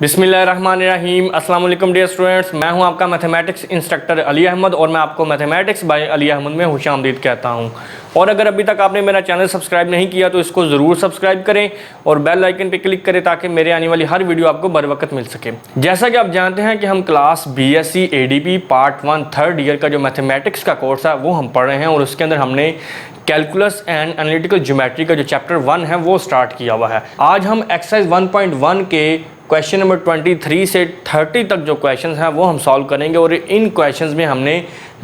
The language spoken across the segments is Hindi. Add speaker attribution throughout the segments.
Speaker 1: बिस्मिल्लाहिर्रहमानिर्रहीम। अस्सलाम वालेकुम डियर स्टूडेंट्स, मैं हूं आपका मैथमेटिक्स इंस्ट्रक्टर अली अहमद और मैं आपको मैथमेटिक्स बाय अली अहमद में खुशामदीद कहता हूं। और अगर अभी तक आपने मेरा चैनल सब्सक्राइब नहीं किया तो इसको ज़रूर सब्सक्राइब करें और बेल आइकन पे क्लिक करें ताकि मेरे आने वाली हर वीडियो आपको बर वक्त मिल सके। जैसा कि आप जानते हैं कि हम class BSc ADP part 1 third year का जो मैथमेटिक्स का कोर्स है वो हम पढ़ रहे हैं और उसके अंदर हमने कैलकुलस एंड एनालिटिकल ज्योमेट्री का जो चैप्टर 1 है वो स्टार्ट किया हुआ है। आज हम एक्सरसाइज 1.1 के क्वेश्चन नंबर 23 से 30 तक जो क्वेश्चंस हैं वो हम सॉल्व करेंगे और इन क्वेश्चंस में हमने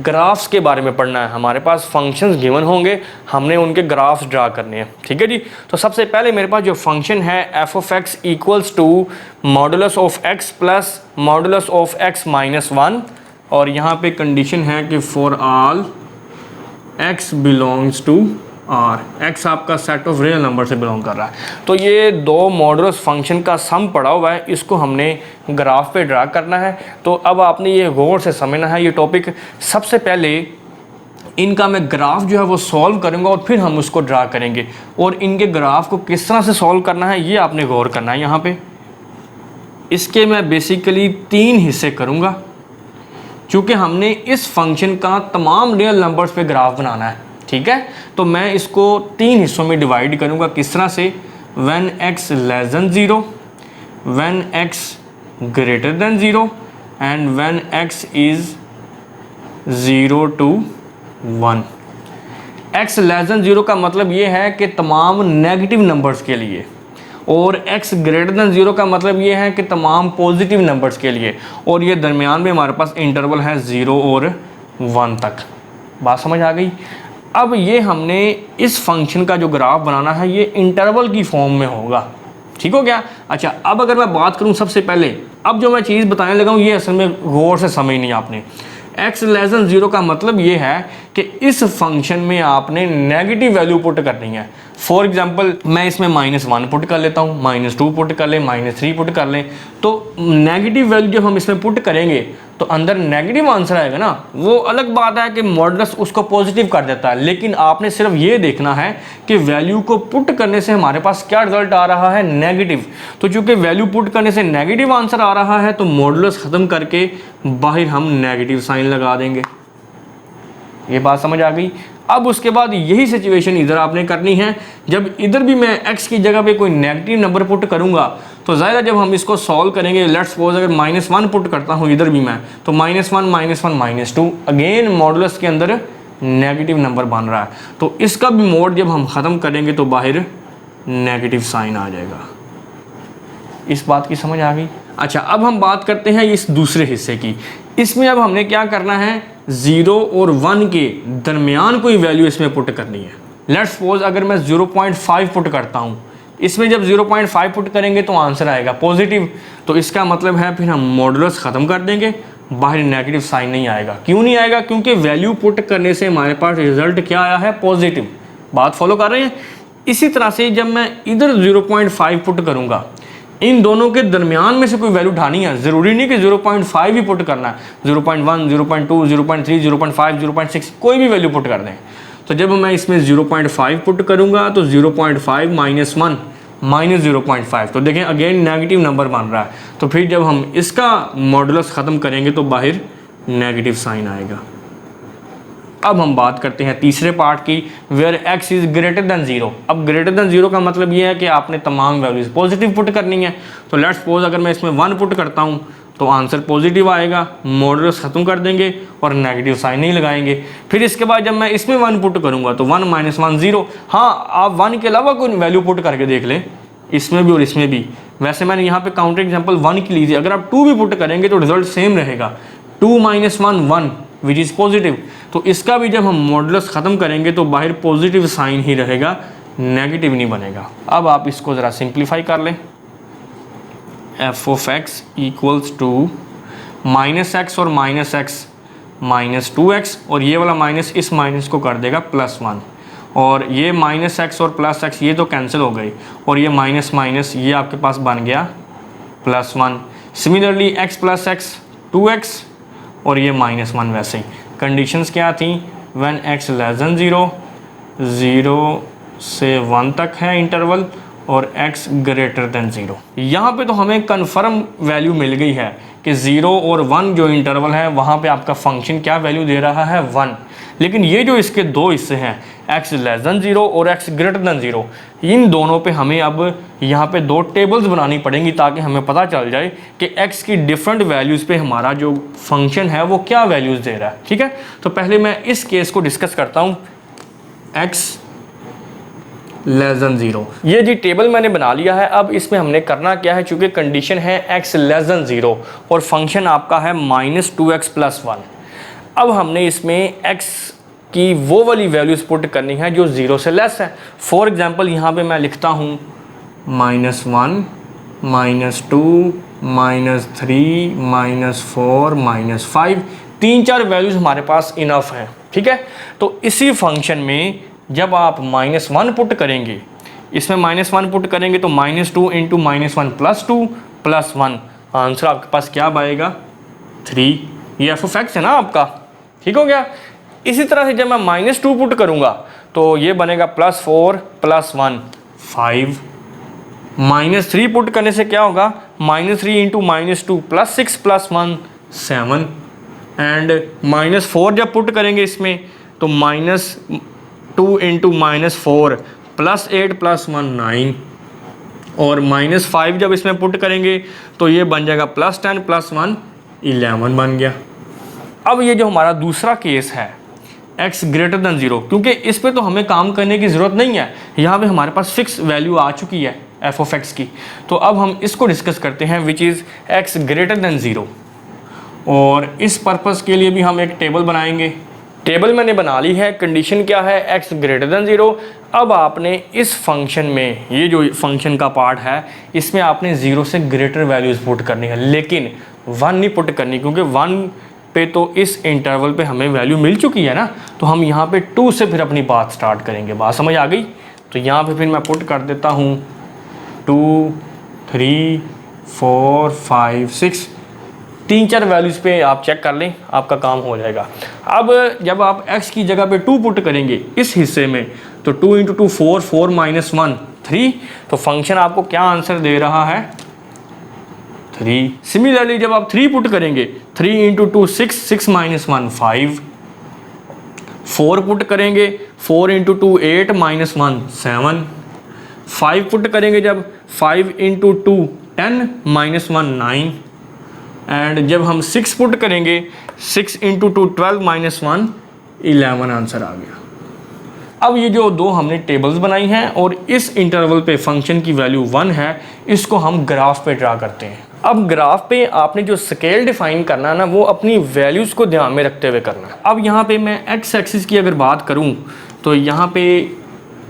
Speaker 1: ग्राफ्स के बारे में पढ़ना है। हमारे पास फंक्शंस गिवन होंगे, हमने उनके ग्राफ्स ड्रा करने हैं। ठीक है जी। तो सबसे पहले मेरे पास जो फंक्शन है f of x equals to modulus of x plus modulus of x minus 1 और यहाँ पे कंडीशन है कि for all x belongs to R, x आपका सेट ऑफ रियल नंबर से बिलोंग कर रहा है। तो ये दो मॉडुलस फंक्शन का सम पड़ा हुआ है, इसको हमने ग्राफ पे ड्रा करना है। तो अब आपने ये गौर से समझना है ये टॉपिक। सबसे पहले इनका मैं ग्राफ जो है वो सॉल्व करूँगा और फिर हम उसको ड्रा करेंगे और इनके ग्राफ को किस तरह से सॉल्व करना है ये आपने गौर करना है। यहाँ पे इसके मैं बेसिकली 3 हिस्से करूँगा चूँकि हमने इस फंक्शन का तमाम रियल नंबर्स पे ग्राफ बनाना है। ठीक है, तो मैं इसको 3 हिस्सों में डिवाइड करूँगा। किस तरह से? When x less then 0, when x greater than 0 and when x is 0 to 1। x less then 0 का मतलब ये है कि तमाम नेगेटिव नंबर्स के लिए और x ग्रेटर देन 0 का मतलब ये है कि तमाम पॉजिटिव नंबर्स के लिए और ये दरमियान में हमारे पास इंटरवल है 0 और 1 तक। बात समझ आ गई? अब ये हमने इस फंक्शन का जो ग्राफ बनाना है ये इंटरवल की फॉर्म में होगा। ठीक हो गया? अच्छा, अब अगर मैं बात करूं सबसे पहले, अब जो मैं चीज़ बताने लगा हूँ ये असल में गौर से समझनी आपने। x लेस देन 0 का मतलब ये है कि इस फंक्शन में आपने नेगेटिव वैल्यू पुट करनी है। फॉर एग्जांपल मैं इसमें -1 पुट कर लेता हूँ, -2 पुट कर लें, -3 पुट कर लें। तो नेगेटिव वैल्यू जब हम इसमें पुट करेंगे तो अंदर नेगेटिव आंसर आएगा ना। वो अलग बात है कि मॉडुलस उसको पॉजिटिव कर देता है, लेकिन आपने सिर्फ ये देखना है कि वैल्यू को पुट करने से हमारे पास क्या रिजल्ट आ रहा है, नेगेटिव। तो चूंकि वैल्यू पुट करने से नेगेटिव आंसर आ रहा है तो मॉडुलस ख़त्म करके बाहर हम नेगेटिव साइन लगा देंगे। ये बात समझ आ गई? अब उसके बाद यही सिचुएशन इधर आपने करनी है। जब इधर भी मैं x की जगह पे कोई नेगेटिव नंबर पुट करूंगा तो ज़ाहिर जब हम इसको सॉल्व करेंगे, लेट्स सपोज अगर -1 पुट करता हूँ इधर भी मैं, तो -1 -2 अगेन मॉडुलस के अंदर नेगेटिव नंबर बन रहा है। तो इसका भी मोड जब हम ख़त्म करेंगे तो बाहर नेगेटिव साइन आ जाएगा। इस बात की समझ आ गई? अच्छा, अब हम बात करते हैं इस दूसरे हिस्से की। इसमें अब हमने क्या करना है, 0 और 1 के दरमियान कोई वैल्यू इसमें पुट करनी है। लेट्स सपोज अगर मैं 0.5 पुट करता हूँ, इसमें जब 0.5 पुट करेंगे तो आंसर आएगा पॉजिटिव। तो इसका मतलब है फिर हम मॉडुलस ख़त्म कर देंगे, बाहर नेगेटिव साइन नहीं आएगा। क्यों नहीं आएगा? क्योंकि वैल्यू पुट करने से हमारे पास रिजल्ट क्या आया है, पॉजिटिव। बात फॉलो कर रहे हैं? इसी तरह से जब मैं इधर 0.5 पुट करूँगा, इन दोनों के दरमियान में से कोई वैल्यू उठानी है। ज़रूरी नहीं कि 0.5 ही पुट करना है, 0.1 0.2 0.3 0.5 0.6 कोई भी वैल्यू पुट कर दें। तो जब मैं इसमें 0.5 पुट करूंगा तो 0.5 -1 -0.5, तो देखें अगेन नेगेटिव नंबर बन रहा है। तो फिर जब हम इसका मॉडुलस ख़त्म करेंगे तो बाहर नेगेटिव साइन आएगा। अब हम बात करते हैं तीसरे पार्ट की, where x is greater than 0। अब ग्रेटर देन 0 का मतलब ये है कि आपने तमाम वैल्यूज़ पॉजिटिव पुट करनी है। तो लेट्स सपोज अगर मैं इसमें 1 पुट करता हूँ तो आंसर पॉजिटिव आएगा, मॉडुलस ख़त्म कर देंगे और नेगेटिव साइन नहीं लगाएंगे। फिर इसके बाद जब मैं इसमें 1 पुट करूँगा तो 1 -1 0। हाँ, आप 1 के अलावा कोई वैल्यू पुट करके देख लें, इसमें भी और इसमें भी। वैसे मैंने यहाँ पे काउंटर एग्जाम्पल 1 की ली थी। अगर आप 2 भी पुट करेंगे तो रिजल्ट सेम रहेगा, 2 -1 1 विच इज़ पॉजिटिव। तो इसका भी जब हम मॉडुलस ख़त्म करेंगे तो बाहर पॉजिटिव साइन ही रहेगा, नेगेटिव नहीं बनेगा। अब आप इसको ज़रा सिंप्लीफाई कर लें। F of x equals to -x और -x -2x और ये वाला माइनस इस माइनस को कर देगा +1 और ये -x और +x ये तो कैंसिल हो गई और ये माइनस माइनस ये आपके पास बन गया +1। सिमिलरली x + x 2x और ये -1 वैसे ही। कंडीशंस क्या थी? व्हेन x लेस देन 0, 0 से 1 तक है इंटरवल और x ग्रेटर देन 0। यहाँ पे तो हमें कन्फर्म वैल्यू मिल गई है कि 0 और 1 जो इंटरवल है वहाँ पे आपका फंक्शन क्या वैल्यू दे रहा है 1। लेकिन ये जो इसके दो हिस्से हैं x लेस देन 0 और x ग्रेटर देन 0, इन दोनों पे हमें अब यहाँ पे दो टेबल्स बनानी पड़ेंगी ताकि हमें पता चल जाए कि x की डिफरेंट वैल्यूज़ पे हमारा जो फंक्शन है वो क्या वैल्यूज़ दे रहा है। ठीक है, तो पहले मैं इस केस को डिस्कस करता हूँ, x लेस देन 0। ये जी टेबल मैंने बना लिया है। अब इसमें हमने करना क्या है, चूँकि कंडीशन है x लेस देन 0 और फंक्शन आपका है -2x + 1। अब हमने इसमें x की वो वाली वैल्यूज़ पुट करनी है जो 0 से लेस है। फॉर एग्जांपल यहाँ पे मैं लिखता हूँ -1, -2, -3, -4, -5, 3-4 वैल्यूज़ हमारे पास इनफ हैं। ठीक है, तो इसी फंक्शन में जब आप -1 पुट करेंगे, इसमें -1 पुट करेंगे तो -2 × -1 + 2 + 1, आंसर आपके पास क्या आएगा 3। ये f(x) है ना आपका, ठीक हो गया। इसी तरह से जब मैं -2 पुट करूंगा तो ये बनेगा +4 + 1 5। -3 पुट करने से क्या होगा, -3 × -2 + 6 + 1 7। एंड -4 जब पुट करेंगे इसमें तो -2 × -4 + 8 + 1 9। और -5 जब इसमें पुट करेंगे तो ये बन जाएगा +10 + 1 11 बन गया। अब ये जो हमारा दूसरा केस है x ग्रेटर देन 0, क्योंकि इस पे तो हमें काम करने की ज़रूरत नहीं है, यहाँ पे हमारे पास फिक्स वैल्यू आ चुकी है f(x) की। तो अब हम इसको डिस्कस करते हैं which is x greater than 0। और इस पर्पज़ के लिए भी हम एक टेबल बनाएंगे। टेबल मैंने बना ली है, कंडीशन क्या है x ग्रेटर देन 0। अब आपने इस फंक्शन में, ये जो फंक्शन का पार्ट है इसमें आपने 0 से ग्रेटर वैल्यूज़ पुट करनी है, लेकिन 1 नहीं पुट करनी, क्योंकि 1 पे तो इस इंटरवल पे हमें वैल्यू मिल चुकी है ना। तो हम यहाँ पे 2 से फिर अपनी बात स्टार्ट करेंगे। बात समझ आ गई? तो यहाँ पे फिर मैं पुट कर देता हूँ 2, 3, 4, 5, 6, 3-4 वैल्यूज़ पे आप चेक कर लें, आपका काम हो जाएगा। अब जब आप x की जगह पे 2 पुट करेंगे इस हिस्से में तो 2 × 2 4, 4 - 1 3, तो फंक्शन आपको क्या आंसर दे रहा है 3। सिमिलरली जब आप 3 पुट करेंगे 3 × 2 6, 6 - 1 5। 4 पुट करेंगे 4 × 2 8 - 1 7। 5 पुट करेंगे जब 5 × 2 10 - 1 9। एंड जब हम 6 पुट करेंगे 6 × 2 12 - 1 11 आंसर आ गया। अब ये जो दो हमने टेबल्स बनाई हैं और इस इंटरवल पे फंक्शन की वैल्यू 1 है, इसको हम ग्राफ पे ड्रा करते हैं। अब ग्राफ पे आपने जो स्केल डिफाइन करना है ना, वो अपनी वैल्यूज़ को ध्यान में रखते हुए करना है। अब यहाँ पे मैं x एक्सिस की अगर बात करूँ तो यहाँ पे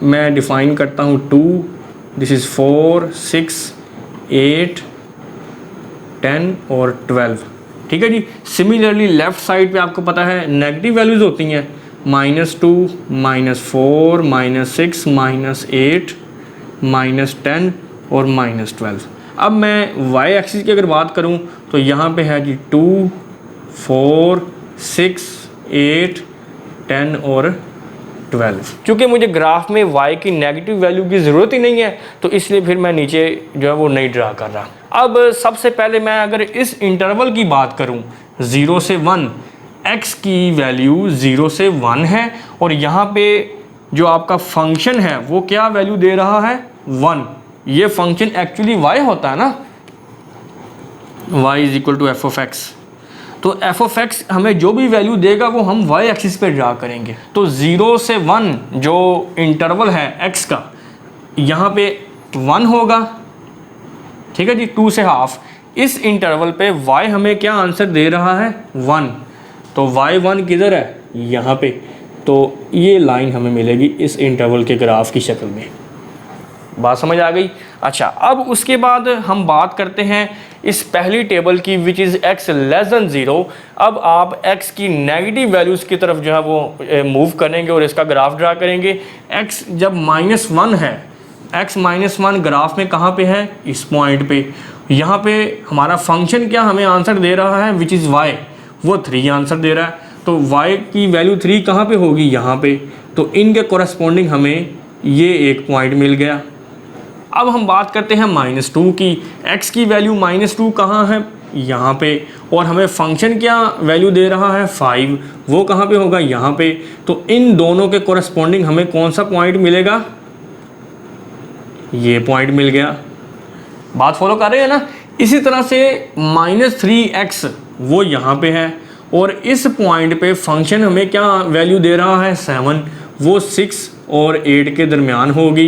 Speaker 1: मैं डिफ़ाइन करता हूँ 2, दिस इज़ 4, 6, 8, 10 और 12। ठीक है जी। सिमिलरली लेफ़्ट साइड पे आपको पता है नेगेटिव वैल्यूज़ होती हैं, -2, -4, -6, -8, -10 और -12। अब मैं y एक्सिस की अगर बात करूं तो यहाँ पे है जी 2, 4, 6, 8, 10 और 12। क्योंकि मुझे ग्राफ में y की नेगेटिव वैल्यू की ज़रूरत ही नहीं है, तो इसलिए फिर मैं नीचे जो है वो नहीं ड्रा कर रहा। अब सबसे पहले मैं अगर इस इंटरवल की बात करूं 0 से 1, x की वैल्यू 0 से 1 है और यहाँ पे जो आपका फंक्शन है वो क्या वैल्यू दे रहा है 1। ये फंक्शन एक्चुअली y होता है ना, y = f(x). तो f(x) हमें जो भी वैल्यू देगा वो हम y एक्सिस पे ड्रा करेंगे। तो 0 से 1 जो इंटरवल है x का, यहाँ पे 1 होगा। ठीक है जी। 2 से हाफ, इस इंटरवल पे y हमें क्या आंसर दे रहा है 1। तो y1 किधर है, यहाँ पे। तो ये लाइन हमें मिलेगी इस इंटरवल के ग्राफ की शक्ल में। बात समझ आ गई? अच्छा, अब उसके बाद हम बात करते हैं इस पहली टेबल की which is x less then 0। अब आप x की नेगेटिव वैल्यूज़ की तरफ जो है वो मूव करेंगे और इसका ग्राफ ड्रा करेंगे। x जब -1 है, x -1 ग्राफ में कहाँ पे है, इस पॉइंट पे। यहाँ पे हमारा फंक्शन क्या हमें आंसर दे रहा है विच इज़ y, वो 3 आंसर दे रहा है। तो y की वैल्यू 3 कहाँ पे होगी, यहाँ पे। तो इनके कोरस्पॉन्डिंग हमें ये एक पॉइंट मिल गया। अब हम बात करते हैं -2 की। x की वैल्यू -2 कहाँ है, यहाँ पे, और हमें फंक्शन क्या वैल्यू दे रहा है 5, वो कहाँ पे होगा, यहाँ पे। तो इन दोनों के कोरस्पॉन्डिंग हमें कौन सा पॉइंट मिलेगा, ये पॉइंट मिल गया। बात फॉलो कर रहे हैं ना। इसी तरह से -3x वो यहाँ पे है, और इस पॉइंट पे फंक्शन हमें क्या वैल्यू दे रहा है 7, वो 6 और 8 के दरमियान होगी।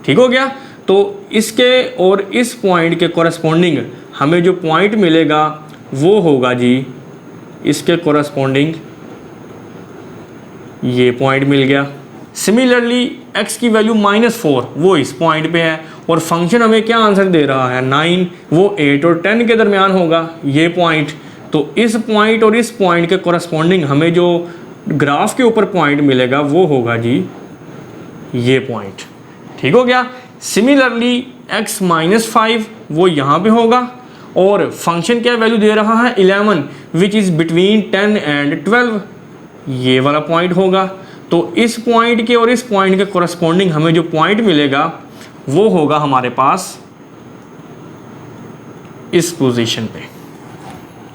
Speaker 1: ठीक हो गया। तो इसके और इस पॉइंट के कोरस्पॉन्डिंग हमें जो पॉइंट मिलेगा वो होगा जी, इसके कोरस्पॉन्डिंग ये पॉइंट मिल गया। सिमिलरली x की वैल्यू -4 वो इस पॉइंट पे है, और फंक्शन हमें क्या आंसर दे रहा है 9, वो 8 और 10 के दरमियान होगा ये पॉइंट। तो इस पॉइंट और इस पॉइंट के कोरस्पॉन्डिंग हमें जो ग्राफ के ऊपर पॉइंट मिलेगा वो होगा जी ये पॉइंट। ठीक हो गया। सिमिलरली x -5 वो यहाँ पे होगा, और फंक्शन क्या वैल्यू दे रहा है 11 विच इज़ बिटवीन 10 एंड 12, ये वाला पॉइंट होगा। तो इस पॉइंट के और इस पॉइंट के कोरस्पॉन्डिंग हमें जो पॉइंट मिलेगा वो होगा हमारे पास इस पोजीशन पे।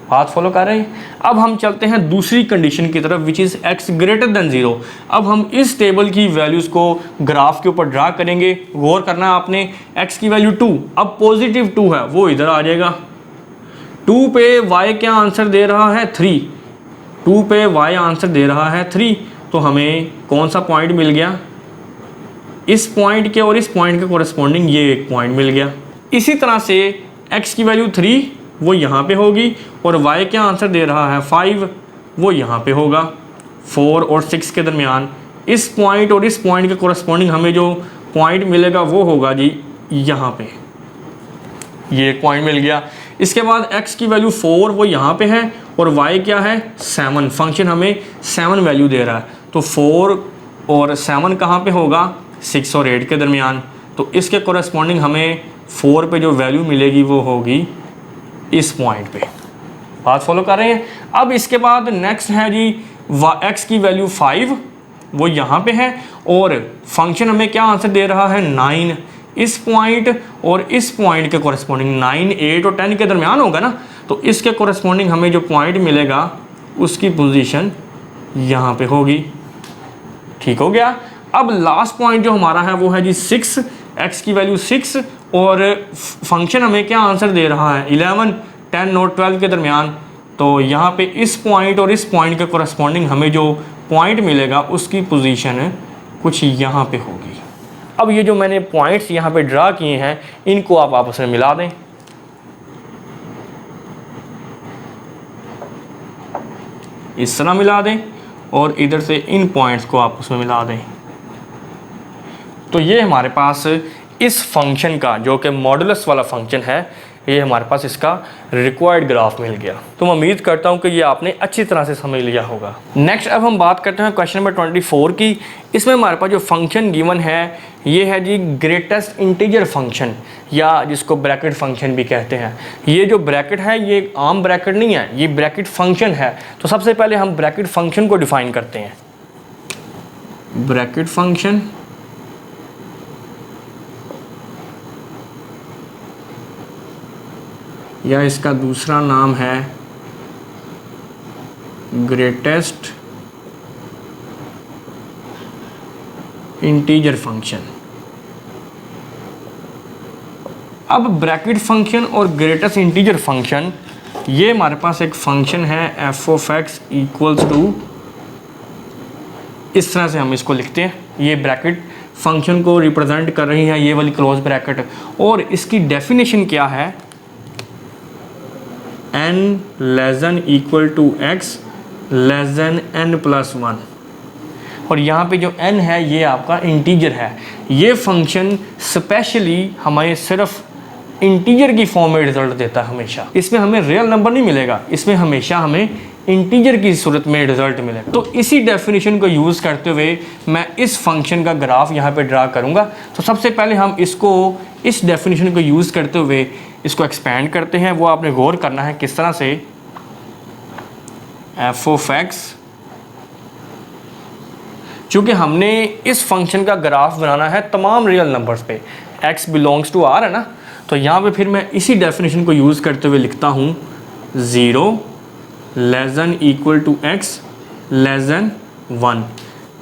Speaker 1: बात फॉलो कर रहे हैं। अब हम चलते हैं दूसरी कंडीशन की तरफ which is x greater than 0। अब हम इस टेबल की वैल्यूज़ को ग्राफ के ऊपर ड्रा करेंगे। गौर करना है आपने, x की वैल्यू 2, अब पॉजिटिव 2 है वो इधर आ जाएगा। 2 पे y क्या आंसर दे रहा है 3, 2 पे y आंसर दे रहा है 3, तो हमें कौन सा पॉइंट मिल गया, इस पॉइंट के और इस पॉइंट के कोरस्पॉन्डिंग ये एक पॉइंट मिल गया। इसी तरह से x की वैल्यू 3 वो यहाँ पे होगी, और y क्या आंसर दे रहा है 5, वो यहाँ पे होगा 4 और 6 के दरमियान। इस पॉइंट और इस पॉइंट के कोरस्पॉन्डिंग हमें जो पॉइंट मिलेगा वो होगा जी यहाँ पे, ये एक पॉइंट मिल गया। इसके बाद x की वैल्यू 4 वो यहाँ पे है, और y क्या है 7, फंक्शन हमें 7 वैल्यू दे रहा है। तो 4 और 7 कहाँ पे होगा 6 और 8 के दरमियान। तो इसके कोरस्पॉन्डिंग हमें 4 पे जो वैल्यू मिलेगी वो होगी इस पॉइंट पे। बात फॉलो कर रहे हैं। अब इसके बाद नेक्स्ट है जी x की वैल्यू 5 वो यहाँ पे है, और फंक्शन हमें क्या आंसर दे रहा है 9, इस पॉइंट और इस पॉइंट के कोरस्पॉन्डिंग 9, 8 और 10 के दरमियान होगा ना। तो इसके कोरस्पॉन्डिंग हमें जो पॉइंट मिलेगा उसकी पोजीशन यहाँ पे होगी। ठीक हो गया। अब लास्ट पॉइंट जो हमारा है वो है जी 6, x की वैल्यू 6, और फंक्शन हमें क्या आंसर दे रहा है 11, 10 और 12 के दरमियान। तो यहाँ पे इस पॉइंट और इस पॉइंट के कोरस्पॉन्डिंग हमें जो पॉइंट मिलेगा उसकी पोजीशन कुछ यहाँ पे होगी। अब ये जो मैंने पॉइंट्स यहाँ पे ड्रा किए हैं इनको आप आपस में मिला दें। इस तरह मिला दें, और इधर से इन पॉइंट्स को आपस में मिला दें। तो ये हमारे पास इस फंक्शन का जो कि मॉडुलस वाला फंक्शन है, ये हमारे पास इसका रिक्वायर्ड ग्राफ मिल गया। तो मैं उम्मीद करता हूँ कि ये आपने अच्छी तरह से समझ लिया होगा। नेक्स्ट अब हम बात करते हैं क्वेश्चन नंबर 24 की। इसमें हमारे पास जो फंक्शन गिवन है ये है जी ग्रेटेस्ट इंटीजर फंक्शन, या जिसको ब्रैकेट फंक्शन भी कहते हैं। ये जो ब्रैकेट है ये एक आम ब्रैकेट नहीं है, ये ब्रैकेट फंक्शन है। तो सबसे पहले हम ब्रैकेट फंक्शन को डिफाइन करते हैं। ब्रैकेट फंक्शन या इसका दूसरा नाम है ग्रेटेस्ट इंटीजर फंक्शन। अब ब्रैकेट फंक्शन और ग्रेटेस्ट इंटीजर फंक्शन, ये हमारे पास एक फंक्शन है f(x) इक्वल्स टू, इस तरह से हम इसको लिखते हैं। ये ब्रैकेट फंक्शन को रिप्रेजेंट कर रही है ये वाली क्लोज ब्रैकेट, और इसकी डेफिनेशन क्या है n less than equal to x less than n+1। और यहाँ पे जो n है ये आपका इंटीजर है। ये फंक्शन स्पेशली हमें सिर्फ इंटीजर की फॉर्म में रिजल्ट देता है हमेशा। इसमें हमें रियल नंबर नहीं मिलेगा, इसमें हमेशा हमें इंटीजर की सूरत में रिजल्ट मिलेगा। तो इसी डेफिनेशन को यूज़ करते हुए मैं इस फंक्शन का ग्राफ यहाँ पे ड्रा करूँगा। तो सबसे पहले हम इसको इस डेफिनेशन को यूज़ करते हुए इसको एक्सपेंड करते हैं। वो आपने गौर करना है किस तरह से f(x), चूँकि हमने इस फंक्शन का ग्राफ बनाना है तमाम रियल नंबर्स पे, x बिलोंग्स टू r है ना, तो यहाँ पे फिर मैं इसी डेफिनेशन को यूज़ करते हुए लिखता हूँ 0 less than equal to x less than 1।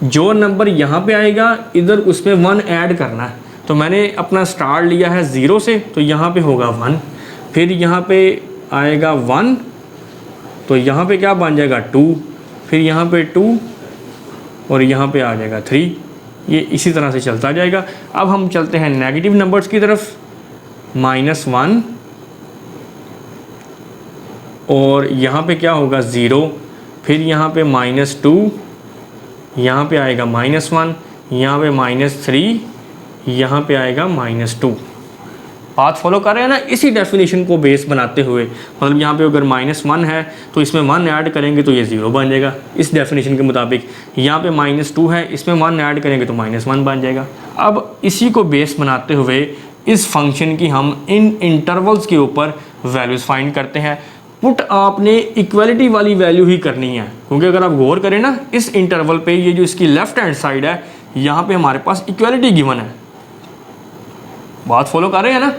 Speaker 1: जो नंबर यहाँ पे आएगा इधर उसमें 1 ऐड करना है। तो मैंने अपना स्टार्ट लिया है 0 से, तो यहाँ पे होगा 1, फिर यहाँ पे आएगा 1, तो यहाँ पे क्या बन जाएगा 2, फिर यहाँ पे 2 और यहाँ पे आ जाएगा 3। ये इसी तरह से चलता जाएगा। अब हम चलते हैं नेगेटिव नंबर्स की तरफ, -1 और यहाँ पे क्या होगा 0, फिर यहाँ पे -2, यहाँ पे आएगा -1, यहाँ पे -3, यहाँ पे आएगा -2। बात फॉलो कर रहे हैं ना, इसी डेफिनेशन को बेस बनाते हुए, मतलब यहाँ पे अगर -1 है तो इसमें 1 ऐड करेंगे तो ये 0 बन जाएगा इस डेफिनेशन के मुताबिक। यहाँ पे -2 है, इसमें 1 ऐड करेंगे तो -1 बन जाएगा। अब इसी को बेस बनाते हुए इस फंक्शन की हम इन इंटरवल्स के ऊपर वैल्यूज़ फाइंड करते हैं। पुट आपने इक्वलिटी वाली वैल्यू ही करनी है, क्योंकि अगर आप गौर करें ना इस इंटरवल पे, ये जो इसकी लेफ्ट हैंड साइड है यहाँ पे हमारे पास इक्वलिटी गिवन है। बात फॉलो कर रहे हैं ना,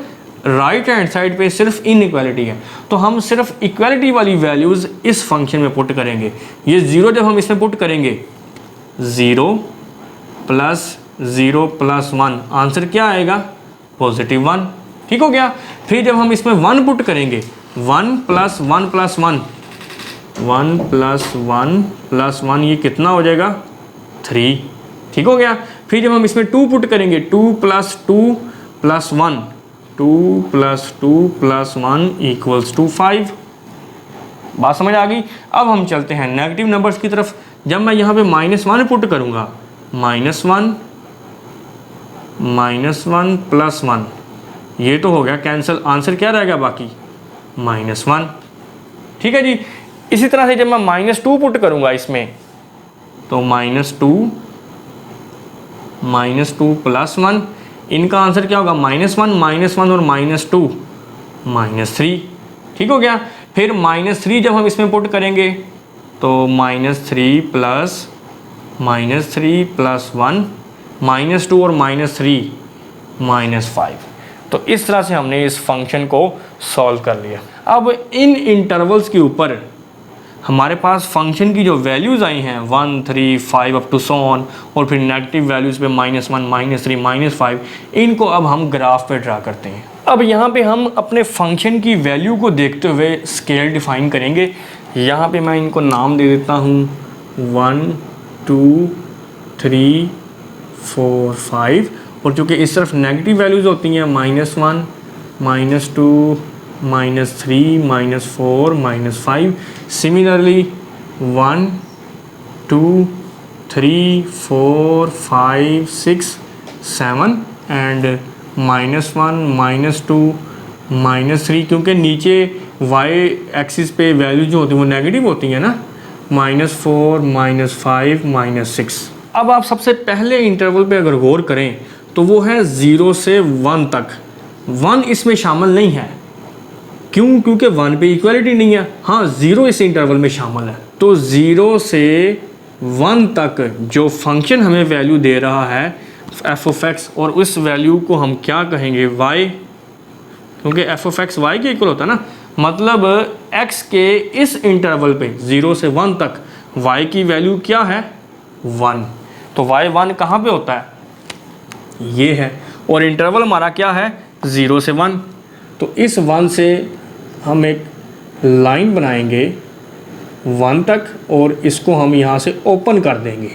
Speaker 1: राइट हैंड साइड पे सिर्फ इनइक्वालिटी है, तो हम सिर्फ इक्वलिटी वाली वैल्यूज़ इस फंक्शन में पुट करेंगे। ये 0 जब हम इसमें पुट करेंगे 0 + 0 + 1, आंसर क्या आएगा +1। ठीक हो गया। फिर जब हम इसमें 1 पुट करेंगे 1 + 1 + 1, 1 + 1 + 1 ये कितना हो जाएगा 3। ठीक हो गया। फिर जब हम इसमें 2 पुट करेंगे 2 + 2 + 1, 2 + 2 + 1 = 5। बात समझ आ गई। अब हम चलते हैं नेगेटिव नंबर्स की तरफ। जब मैं यहाँ पे -1 पुट करूँगा, -1 + 1 ये तो हो गया कैंसिल, आंसर क्या रहेगा बाकी -1। ठीक है जी। इसी तरह से जब मैं -2 पुट करूँगा इसमें, तो -2 + 1, इनका आंसर क्या होगा -1 और -2 -3। ठीक हो गया। फिर -3 जब हम इसमें पुट करेंगे तो -3 + -1, -2 और -3 -5। तो इस तरह से हमने इस फंक्शन को सॉल्व कर लिया। अब इन इंटरवल्स के ऊपर हमारे पास फंक्शन की जो वैल्यूज़ आई हैं 1, 3, 5 अप टू सो ऑन, और फिर नेगेटिव वैल्यूज़ पे -1, -3, -5, इनको अब हम ग्राफ पे ड्रा करते हैं। अब यहाँ पे हम अपने फंक्शन की वैल्यू को देखते हुए स्केल डिफाइन करेंगे। यहाँ पे मैं इनको नाम दे देता हूँ 1, 2, 3, 4, 5, और चूँकि इस तरफ नेगेटिव वैल्यूज़ होती हैं -1, -2, -3, -4, -5। सिमिलरली 1, 2, 3, 4, 5, 6, 7 एंड -1, -2, -3, क्योंकि नीचे y एक्सिस पे वैल्यू जो होती है वो नेगेटिव होती है ना, -4, -5, -6। अब आप सबसे पहले इंटरवल पे अगर गौर करें तो वो है 0 से 1 तक। 1 इसमें शामिल नहीं है, क्यों? क्योंकि 1 पे इक्वलिटी नहीं है। हाँ, 0 इस इंटरवल में शामिल है। तो 0 से 1 तक जो फंक्शन हमें वैल्यू दे रहा है f(x), और उस वैल्यू को हम क्या कहेंगे y, क्योंकि f(x) y के इक्वल होता है ना, मतलब x के इस इंटरवल पे 0 से 1 तक y की वैल्यू क्या है 1। तो y1 कहाँ पे होता है, ये है, और इंटरवल हमारा क्या है 0 से 1। तो इस 1 से हम एक लाइन बनाएंगे 1 तक, और इसको हम यहाँ से ओपन कर देंगे।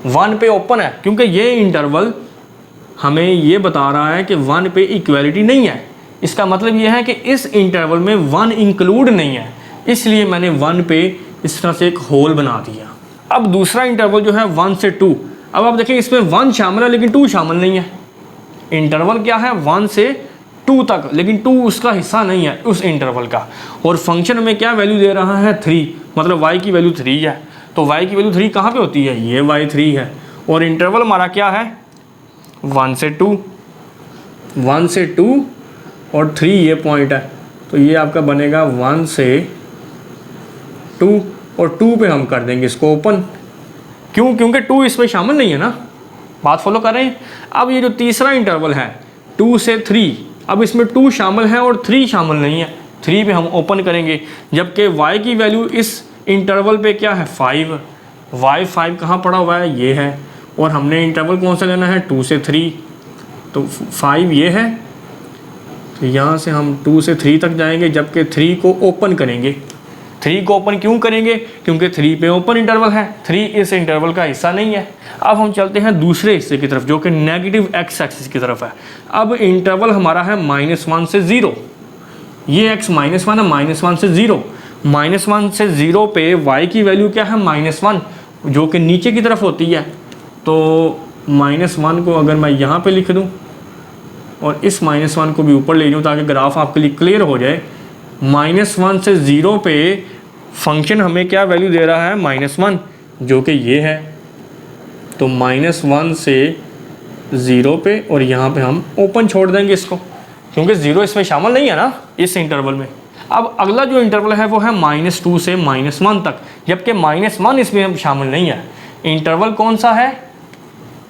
Speaker 1: 1 पे ओपन है क्योंकि ये इंटरवल हमें ये बता रहा है कि 1 पे इक्वलिटी नहीं है। इसका मतलब ये है कि इस इंटरवल में 1 इंक्लूड नहीं है, इसलिए मैंने 1 पे इस तरह से एक होल बना दिया। अब दूसरा इंटरवल जो है 1 से 2, अब आप देखें इसमें 1 शामिल है लेकिन 2 शामिल नहीं है। इंटरवल क्या है 1 से 2 तक, लेकिन 2 उसका हिस्सा नहीं है उस इंटरवल का। और फंक्शन में क्या वैल्यू दे रहा है 3, मतलब y की वैल्यू 3 है। तो y की वैल्यू 3 कहाँ पे होती है, ये y3 है। और इंटरवल हमारा क्या है 1 से 2, 1 से 2 और 3 ये पॉइंट है। तो ये आपका बनेगा 1 से 2, और 2 पे हम कर देंगे इसको ओपन। क्यों? क्योंकि 2 इसमें शामिल नहीं है ना। बात फॉलो कर रहे हैं। अब ये जो तीसरा इंटरवल है 2 से 3, अब इसमें 2 शामिल है और 3 शामिल नहीं है, 3 पे हम ओपन करेंगे, जबकि y की वैल्यू इस इंटरवल पे क्या है 5, y5 कहाँ पड़ा हुआ है ये है, और हमने इंटरवल कौन सा लेना है 2 से 3, तो 5 ये है, तो यहाँ से हम 2 से 3 तक जाएंगे, जबकि 3 को ओपन करेंगे। 3 को ओपन क्यों करेंगे, क्योंकि 3 पे ओपन इंटरवल है, 3 इस इंटरवल का हिस्सा नहीं है। अब हम चलते हैं दूसरे हिस्से की तरफ जो कि नेगेटिव एक्स एक्सिस की तरफ है। अब इंटरवल हमारा है -1 से 0, ये x -1 है, -1 से 0, -1 से 0 पे y की वैल्यू क्या है -1, जो कि नीचे की तरफ होती है। तो -1 को अगर मैं यहाँ पे लिख दूँ और इस -1 को भी ऊपर ले जाऊँ ताकि ग्राफ आपके लिए क्लियर हो जाए, -1 से 0 पे फंक्शन हमें क्या वैल्यू दे रहा है -1, जो कि ये है। तो -1 से 0 पे, और यहाँ पे हम ओपन छोड़ देंगे इसको, क्योंकि 0 इसमें शामिल नहीं है ना इस इंटरवल में। अब अगला जो इंटरवल है वो है -2 से -1 तक, जबकि -1 इसमें शामिल नहीं है। इंटरवल कौन सा है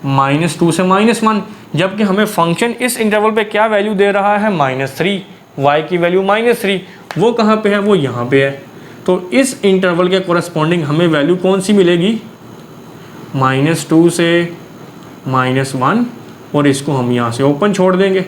Speaker 1: -2 से -1, जबकि हमें फंक्शन इस इंटरवल पे क्या वैल्यू दे रहा है -3, y की वैल्यू -3, वो कहाँ पे है, वो यहाँ पे है। तो इस इंटरवल के कोरस्पॉन्डिंग हमें वैल्यू कौन सी मिलेगी -2 से -1, और इसको हम यहाँ से ओपन छोड़ देंगे।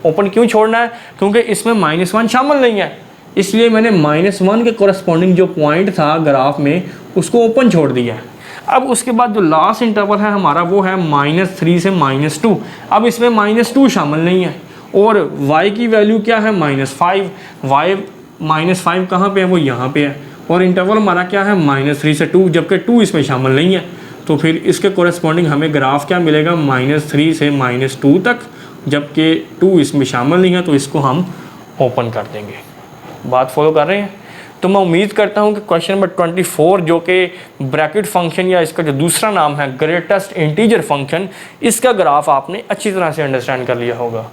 Speaker 1: ओपन क्यों छोड़ना है, क्योंकि इसमें -1 शामिल नहीं है, इसलिए मैंने -1 के कोरस्पॉन्डिंग जो पॉइंट था ग्राफ में उसको ओपन छोड़ दिया है। अब उसके बाद जो लास्ट इंटरवल है हमारा वो है -3 से -2, अब इसमें -2 शामिल नहीं है, और y की वैल्यू क्या है -5, y -5 कहाँ पे है, वो यहाँ पे है, और इंटरवल हमारा क्या है -3 से 2, जबकि 2 इसमें शामिल नहीं है। तो फिर इसके कोरस्पॉन्डिंग हमें ग्राफ क्या मिलेगा -3 से -2 तक, जबकि 2 इसमें शामिल नहीं है, तो इसको हम ओपन कर देंगे। बात फॉलो कर रहे हैं? तो मैं उम्मीद करता हूं कि क्वेश्चन नंबर 24 जो कि ब्रैकेट फंक्शन या इसका जो दूसरा नाम है ग्रेटेस्ट इंटीजर फंक्शन, इसका ग्राफ आपने अच्छी तरह से अंडरस्टैंड कर लिया होगा।